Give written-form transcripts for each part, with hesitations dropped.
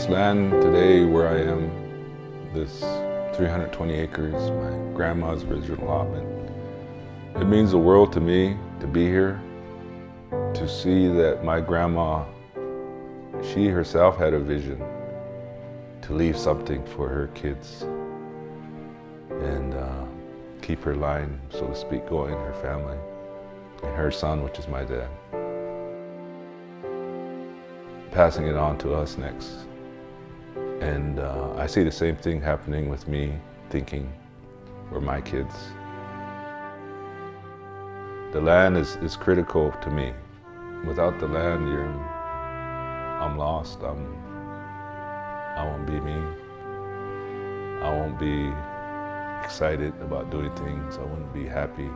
This land today where I am, this 320 acres, my grandma's original allotment, it means the world to me to be here, to see that my grandma, she herself had a vision to leave something for her kids and keep her line, so to speak, going, her family, and her son, which is my dad. Passing it on to us next. And I see the same thing happening with me thinking for my kids. The land is critical to me. Without the land, I'm lost. I won't be me. I won't be excited about doing things. I wouldn't be happy.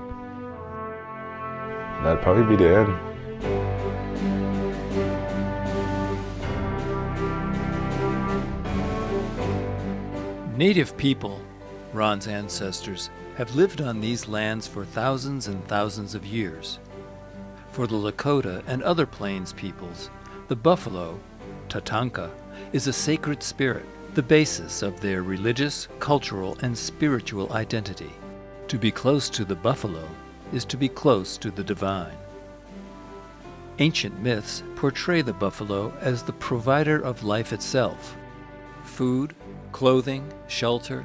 That'd probably be the end. Native people, Ron's ancestors, have lived on these lands for thousands and thousands of years. For the Lakota and other Plains peoples, the buffalo, Tatanka, is a sacred spirit, the basis of their religious, cultural, and spiritual identity. To be close to the buffalo is to be close to the divine. Ancient myths portray the buffalo as the provider of life itself. Food, clothing, shelter,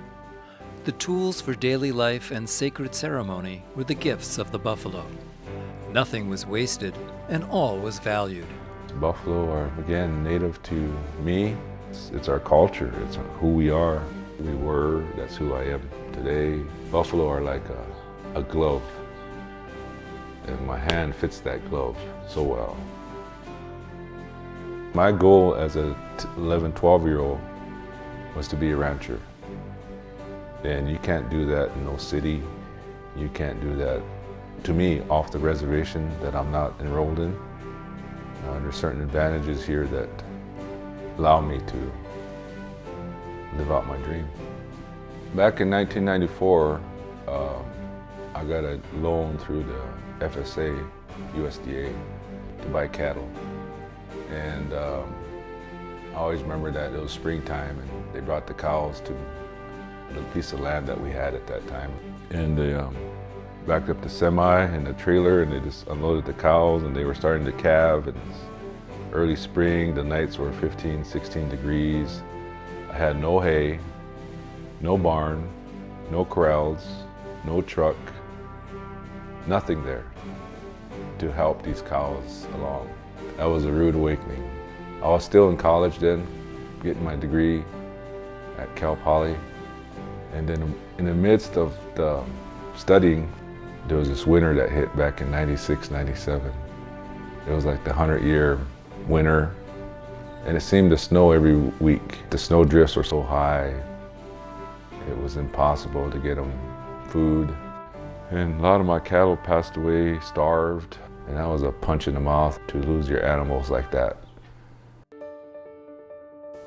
the tools for daily life and sacred ceremony were the gifts of the buffalo. Nothing was wasted, and all was valued. Buffalo are, again, native to me. It's our culture, it's who we are. We were, that's who I am today. Buffalo are like a glove, and my hand fits that glove so well. My goal as a 11, 12-year-old was to be a rancher. And you can't do that in no city. You can't do that, to me, off the reservation that I'm not enrolled in. There's certain advantages here that allow me to live out my dream. Back in 1994, I got a loan through the FSA, USDA, to buy cattle. And I always remember that it was springtime and they brought the cows to the piece of land that we had at that time. And they backed up the semi and the trailer and they just unloaded the cows and they were starting to calve. And it's early spring, the nights were 15, 16 degrees. I had no hay, no barn, no corrals, no truck, nothing there to help these cows along. That was a rude awakening. I was still in college then, getting my degree at Cal Poly. And then in the midst of the studying, there was this winter that hit back in 96, 97. It was like the 100-year winter, and it seemed to snow every week. The snow drifts were so high, it was impossible to get them food. And a lot of my cattle passed away, starved, and that was a punch in the mouth to lose your animals like that.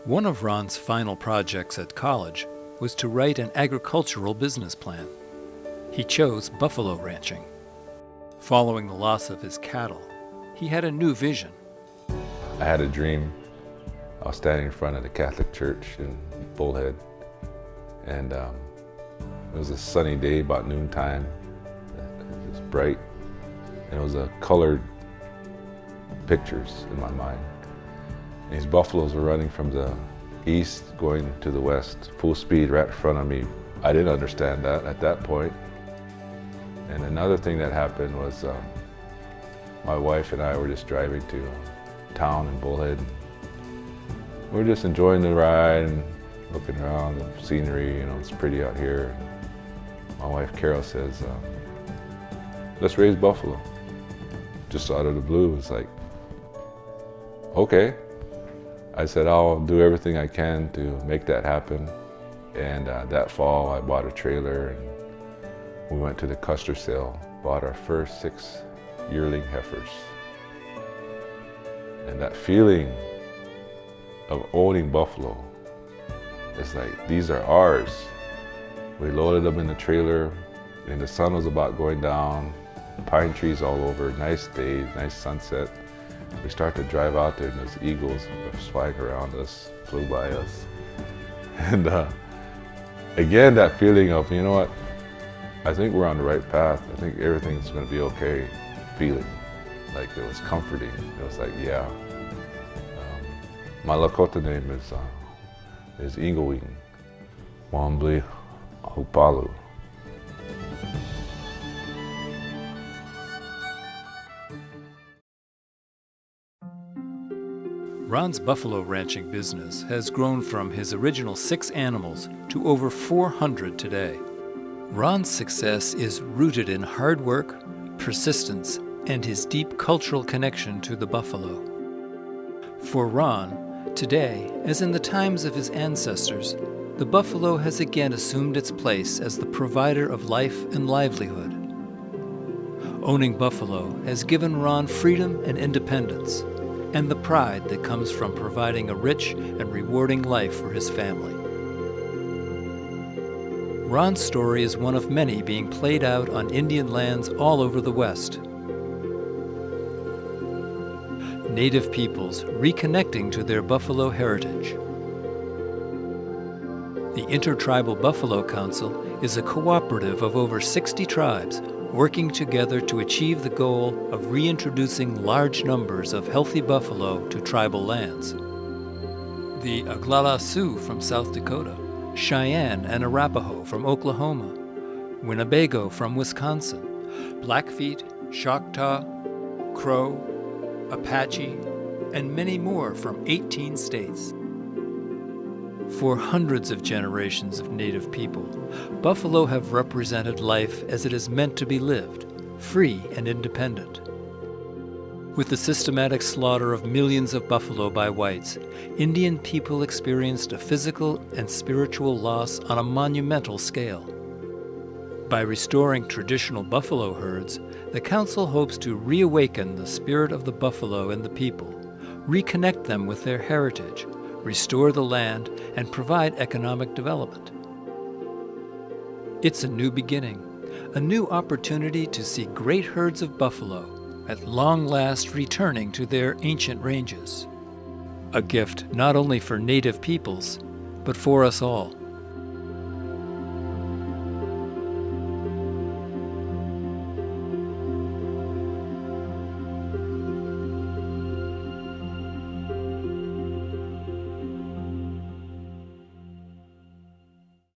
One of Ron's final projects at college was to write an agricultural business plan. He chose buffalo ranching. Following the loss of his cattle, he had a new vision. I had a dream. I was standing in front of the Catholic Church in Bullhead, and it was a sunny day, about noontime. It was bright, and it was colored pictures in my mind. And these buffaloes were running from the east going to the west, full speed right in front of me. I didn't understand that at that point. And another thing that happened was my wife and I were just driving to town in Bullhead. We were just enjoying the ride and looking around the scenery, it's pretty out here. My wife Carol says, let's raise buffalo. Just out of the blue, it's like, okay. I said, I'll do everything I can to make that happen. And that fall, I bought a trailer and we went to the Custer sale, bought our first 6 yearling heifers. And that feeling of owning buffalo, it's like, these are ours. We loaded them in the trailer and the sun was about going down, pine trees all over, nice day, nice sunset. We start to drive out there and there's eagles flying around us, flew by us. And again, that feeling of, you know what, I think we're on the right path. I think everything's going to be okay feeling. Like it was comforting. It was like, yeah. My Lakota name is Ingawing, Wambli Hupalu. Ron's buffalo ranching business has grown from his original 6 animals to over 400 today. Ron's success is rooted in hard work, persistence, and his deep cultural connection to the buffalo. For Ron, today, as in the times of his ancestors, the buffalo has again assumed its place as the provider of life and livelihood. Owning buffalo has given Ron freedom and independence, and the pride that comes from providing a rich and rewarding life for his family. Ron's story is one of many being played out on Indian lands all over the West. Native peoples reconnecting to their buffalo heritage. The Intertribal Buffalo Council is a cooperative of over 60 tribes working together to achieve the goal of reintroducing large numbers of healthy buffalo to tribal lands. The Oglala Sioux from South Dakota, Cheyenne and Arapaho from Oklahoma, Winnebago from Wisconsin, Blackfeet, Choctaw, Crow, Apache, and many more from 18 states. For hundreds of generations of Native people, buffalo have represented life as it is meant to be lived, free and independent. With the systematic slaughter of millions of buffalo by whites, Indian people experienced a physical and spiritual loss on a monumental scale. By restoring traditional buffalo herds, the Council hopes to reawaken the spirit of the buffalo in the people, reconnect them with their heritage, restore the land, and provide economic development. It's a new beginning, a new opportunity to see great herds of buffalo at long last returning to their ancient ranges. A gift not only for Native peoples, but for us all.